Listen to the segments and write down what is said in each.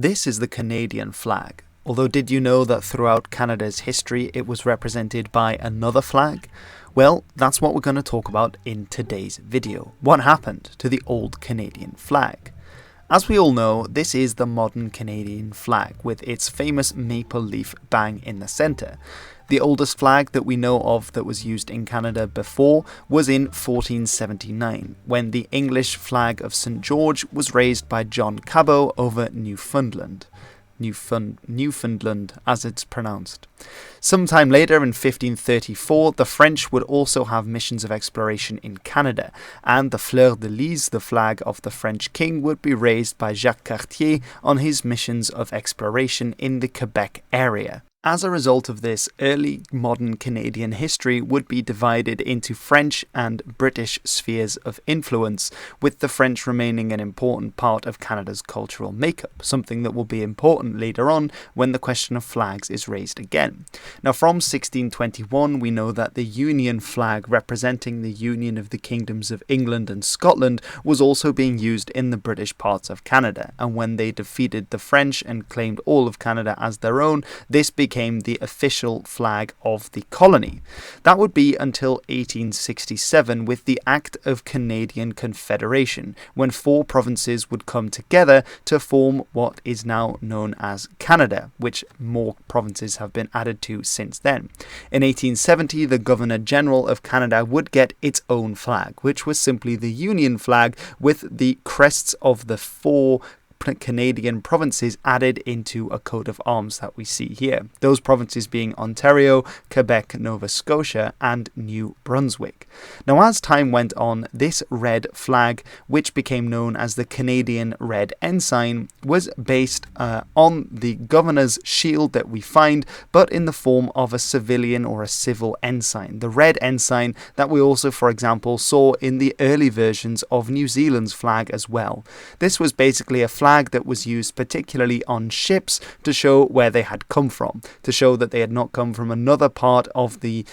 This is the Canadian flag. Although, did you know that throughout Canada's history it was represented by another flag? Well, that's what we're going to talk about in today's video. What happened to the old Canadian flag? As we all know, this is the modern Canadian flag with its famous maple leaf bang in the centre. The oldest flag that we know of that was used in Canada before was in 1479, when the English flag of St. George was raised by John Cabot over Newfoundland, as it's pronounced. Sometime later in 1534, the French would also have missions of exploration in Canada, and the fleur de lis, the flag of the French king, would be raised by Jacques Cartier on his missions of exploration in the Quebec area. As a result of this, early modern Canadian history would be divided into French and British spheres of influence, with the French remaining an important part of Canada's cultural makeup, something that will be important later on when the question of flags is raised again. Now, from 1621, we know that the Union flag representing the union of the kingdoms of England and Scotland was also being used in the British parts of Canada, and when they defeated the French and claimed all of Canada as their own, this became the official flag of the colony. That would be until 1867 with the Act of Canadian Confederation, when 4 provinces would come together to form what is now known as Canada, which more provinces have been added to since then. In 1870, the Governor-General of Canada would get its own flag, which was simply the Union flag with the crests of the 4 Canadian provinces added into a coat of arms that we see here. Those provinces being Ontario, Quebec, Nova Scotia, and New Brunswick. Now, as time went on, this red flag, which became known as the Canadian Red Ensign, was based on the governor's shield that we find, but in the form of a civilian or a civil ensign. The red ensign that we also, for example, saw in the early versions of New Zealand's flag as well. This was basically a flag that was used particularly on ships to show where they had come from, to show that they had not come from another part of the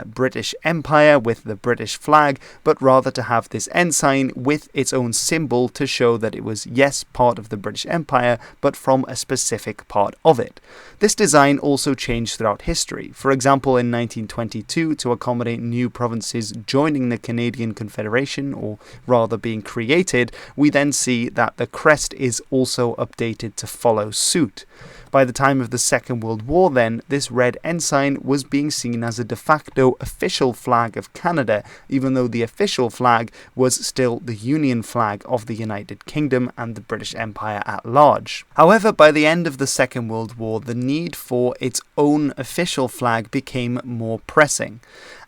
British Empire with the British flag, but rather to have this ensign with its own symbol to show that it was, yes, part of the British Empire, but from a specific part of it. This design also changed throughout history. For example, in 1922, to accommodate new provinces joining the Canadian Confederation, or rather being created, we then see that the crest is also updated to follow suit. By the time of the Second World War then, this red ensign was being seen as a de facto official flag of Canada, even though the official flag was still the Union flag of the United Kingdom and the British Empire at large. However, by the end of the Second World War, the need for its own official flag became more pressing,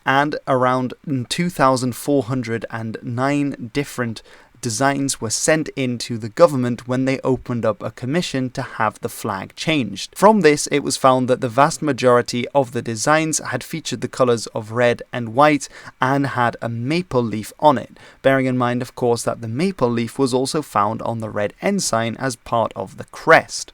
and around 2,409 different designs were sent in to the government when they opened up a commission to have the flag changed. From this, it was found that the vast majority of the designs had featured the colours of red and white and had a maple leaf on it, bearing in mind, of course, that the maple leaf was also found on the red ensign as part of the crest.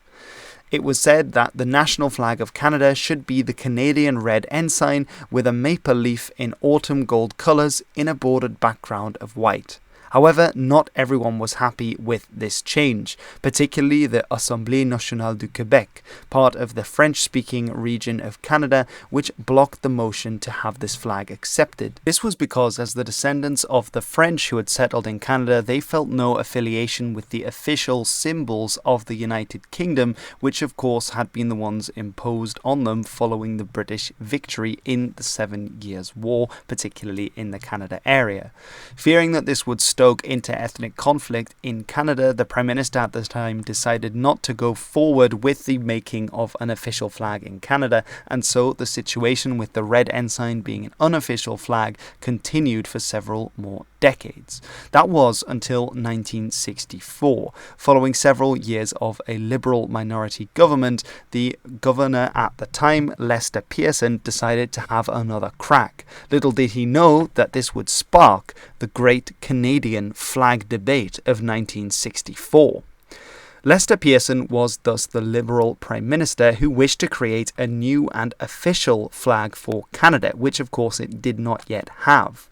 It was said that the national flag of Canada should be the Canadian Red Ensign with a maple leaf in autumn gold colours in a bordered background of white. However, not everyone was happy with this change, particularly the Assemblée nationale du Québec, part of the French-speaking region of Canada, which blocked the motion to have this flag accepted. This was because, as the descendants of the French who had settled in Canada, they felt no affiliation with the official symbols of the United Kingdom, which of course had been the ones imposed on them following the British victory in the 7 Years' War, particularly in the Canada area. Fearing that this would stoke inter-ethnic conflict in Canada, the Prime Minister at the time decided not to go forward with the making of an official flag in Canada, and so the situation with the Red Ensign being an unofficial flag continued for several more decades. That was until 1964. Following several years of a Liberal minority government, the governor at the time, Lester Pearson, decided to have another crack. Little did he know that this would spark the Great Canadian Flag Debate of 1964. Lester Pearson was thus the Liberal Prime Minister who wished to create a new and official flag for Canada, which of course it did not yet have.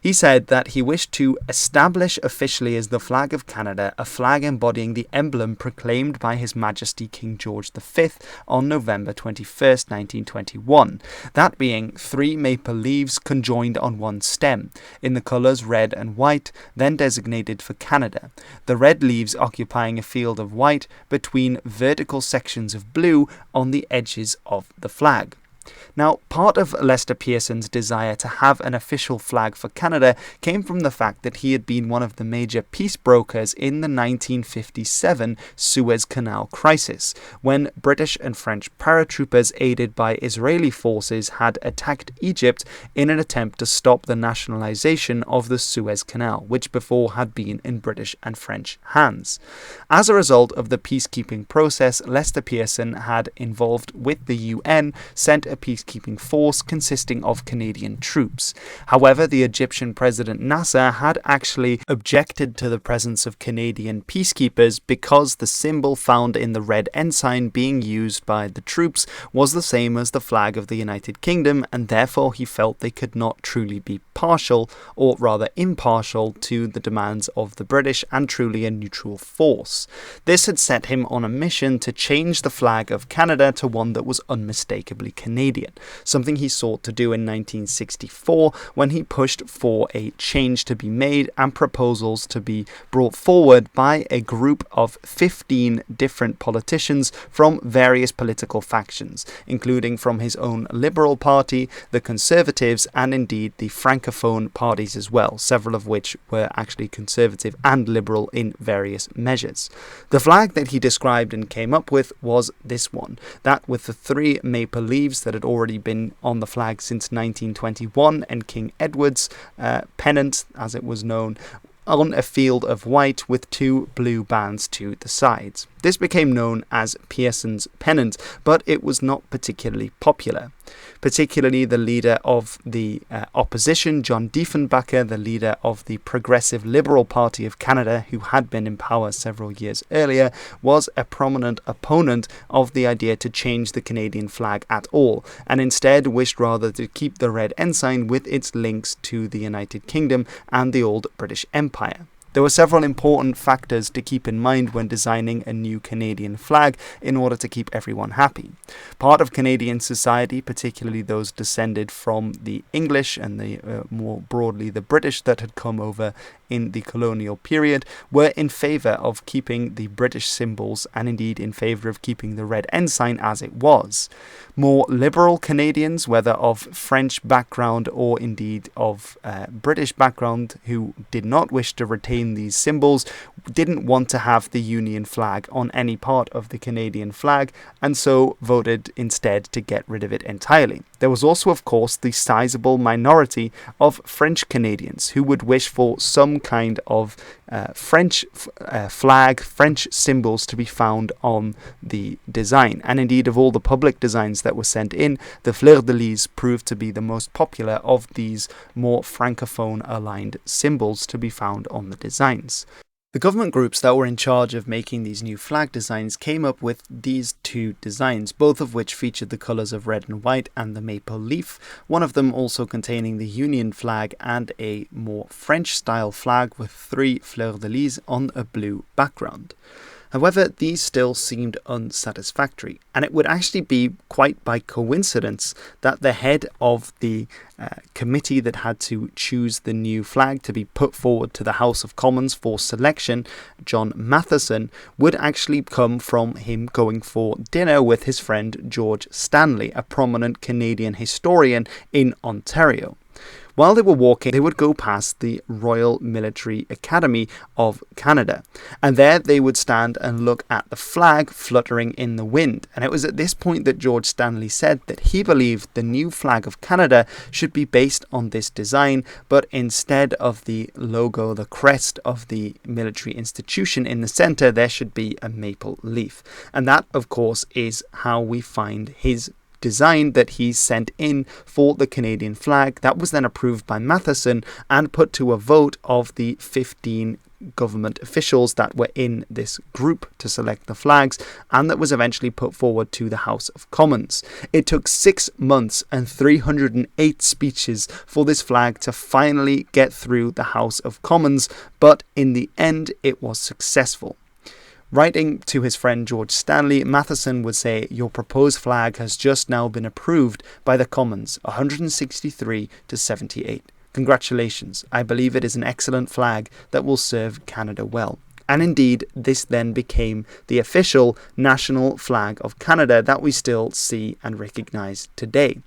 He said that he wished to establish officially as the flag of Canada a flag embodying the emblem proclaimed by His Majesty King George V on November 21st, 1921, that being 3 maple leaves conjoined on one stem, in the colours red and white, then designated for Canada, the red leaves occupying a field of white between vertical sections of blue on the edges of the flag. Now, part of Lester Pearson's desire to have an official flag for Canada came from the fact that he had been one of the major peace brokers in the 1957 Suez Canal crisis, when British and French paratroopers aided by Israeli forces had attacked Egypt in an attempt to stop the nationalization of the Suez Canal, which before had been in British and French hands. As a result of the peacekeeping process, Lester Pearson had, involved with the UN, sent a peacekeeping force consisting of Canadian troops. However, the Egyptian President Nasser had actually objected to the presence of Canadian peacekeepers because the symbol found in the Red Ensign being used by the troops was the same as the flag of the United Kingdom, and therefore he felt they could not truly be partial, or rather impartial, to the demands of the British and truly a neutral force. This had set him on a mission to change the flag of Canada to one that was unmistakably Canadian, something he sought to do in 1964 when he pushed for a change to be made and proposals to be brought forward by a group of 15 different politicians from various political factions, including from his own Liberal Party, the Conservatives, and indeed the Francophone parties as well, several of which were actually Conservative and Liberal in various measures. The flag that he described and came up with was this one, that with the 3 maple leaves that had already been on the flag since 1921 and King Edward's pennant, as it was known, on a field of white with 2 blue bands to the sides. This became known as Pearson's pennant, but it was not particularly popular. Particularly the leader of the opposition, John Diefenbaker, the leader of the Progressive Liberal Party of Canada, who had been in power several years earlier, was a prominent opponent of the idea to change the Canadian flag at all, and instead wished rather to keep the Red Ensign with its links to the United Kingdom and the old British Empire. There were several important factors to keep in mind when designing a new Canadian flag in order to keep everyone happy. Part of Canadian society, particularly those descended from the English and more broadly the British that had come over in the colonial period, were in favour of keeping the British symbols and indeed in favour of keeping the Red Ensign as it was. More liberal Canadians, whether of French background or indeed of British background, who did not wish to retain these symbols, didn't want to have the Union flag on any part of the Canadian flag, and so voted instead to get rid of it entirely. There was also, of course, the sizable minority of French Canadians who would wish for some kind of French flag, French symbols to be found on the design. And indeed, of all the public designs that were sent in, the fleur-de-lis proved to be the most popular of these more francophone-aligned symbols to be found on the designs. The government groups that were in charge of making these new flag designs came up with these 2 designs, both of which featured the colours of red and white and the maple leaf, one of them also containing the Union flag and a more French-style flag with 3 fleur-de-lis on a blue background. However, these still seemed unsatisfactory, and it would actually be quite by coincidence that the head of the committee that had to choose the new flag to be put forward to the House of Commons for selection, John Matheson, would actually come from him going for dinner with his friend George Stanley, a prominent Canadian historian in Ontario. While they were walking, they would go past the Royal Military Academy of Canada, and there they would stand and look at the flag fluttering in the wind. And it was at this point that George Stanley said that he believed the new flag of Canada should be based on this design, but instead of the logo, the crest of the military institution in the centre, there should be a maple leaf. And that, of course, is how we find his design that he sent in for the Canadian flag. That was then approved by Matheson and put to a vote of the 15 government officials that were in this group to select the flags, and that was eventually put forward to the House of Commons. It took 6 months and 308 speeches for this flag to finally get through the House of Commons, but in the end it was successful. Writing to his friend George Stanley, Matheson would say, "Your proposed flag has just now been approved by the Commons, 163 to 78. Congratulations, I believe it is an excellent flag that will serve Canada well." And indeed, this then became the official national flag of Canada that we still see and recognise today.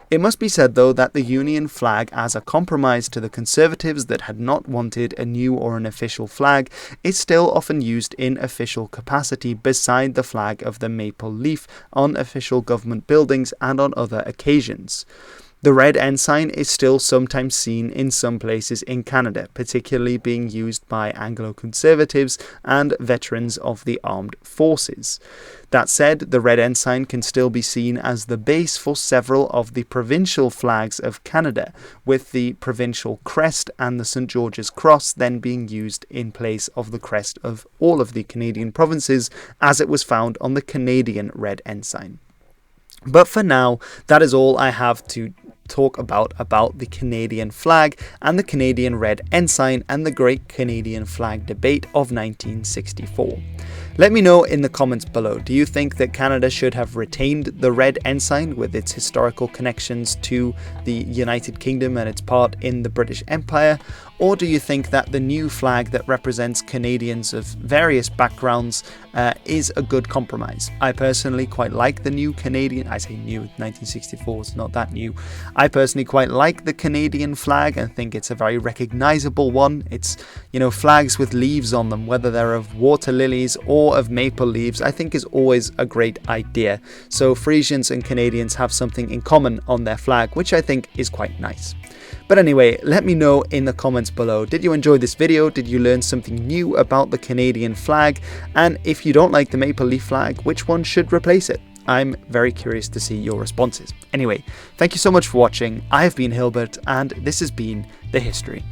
It must be said, though, that the Union flag, as a compromise to the Conservatives that had not wanted a new or an official flag, is still often used in official capacity beside the flag of the maple leaf on official government buildings and on other occasions. The Red Ensign is still sometimes seen in some places in Canada, particularly being used by Anglo-Conservatives and veterans of the armed forces. That said, the Red Ensign can still be seen as the base for several of the provincial flags of Canada, with the provincial crest and the St. George's Cross then being used in place of the crest of all of the Canadian provinces, as it was found on the Canadian Red Ensign. But for now, that is all I have to talk about the Canadian flag and the Canadian Red Ensign and the Great Canadian Flag debate of 1964. Let me know in the comments below, do you think that Canada should have retained the Red Ensign with its historical connections to the United Kingdom and its part in the British Empire? Or do you think that the new flag that represents Canadians of various backgrounds is a good compromise? I personally quite like the new Canadian, I say new, 1964 is not that new. I personally quite like the Canadian flag and think it's a very recognisable one. It's, flags with leaves on them, whether they're of water lilies or of maple leaves, I think is always a great idea. So Frisians and Canadians have something in common on their flag, which I think is quite nice. But anyway, let me know in the comments below, did you enjoy this video? Did you learn something new about the Canadian flag? And if you don't like the maple leaf flag, which one should replace it? I'm very curious to see your responses. Anyway, thank you so much for watching. I have been Hilbert, and this has been The History.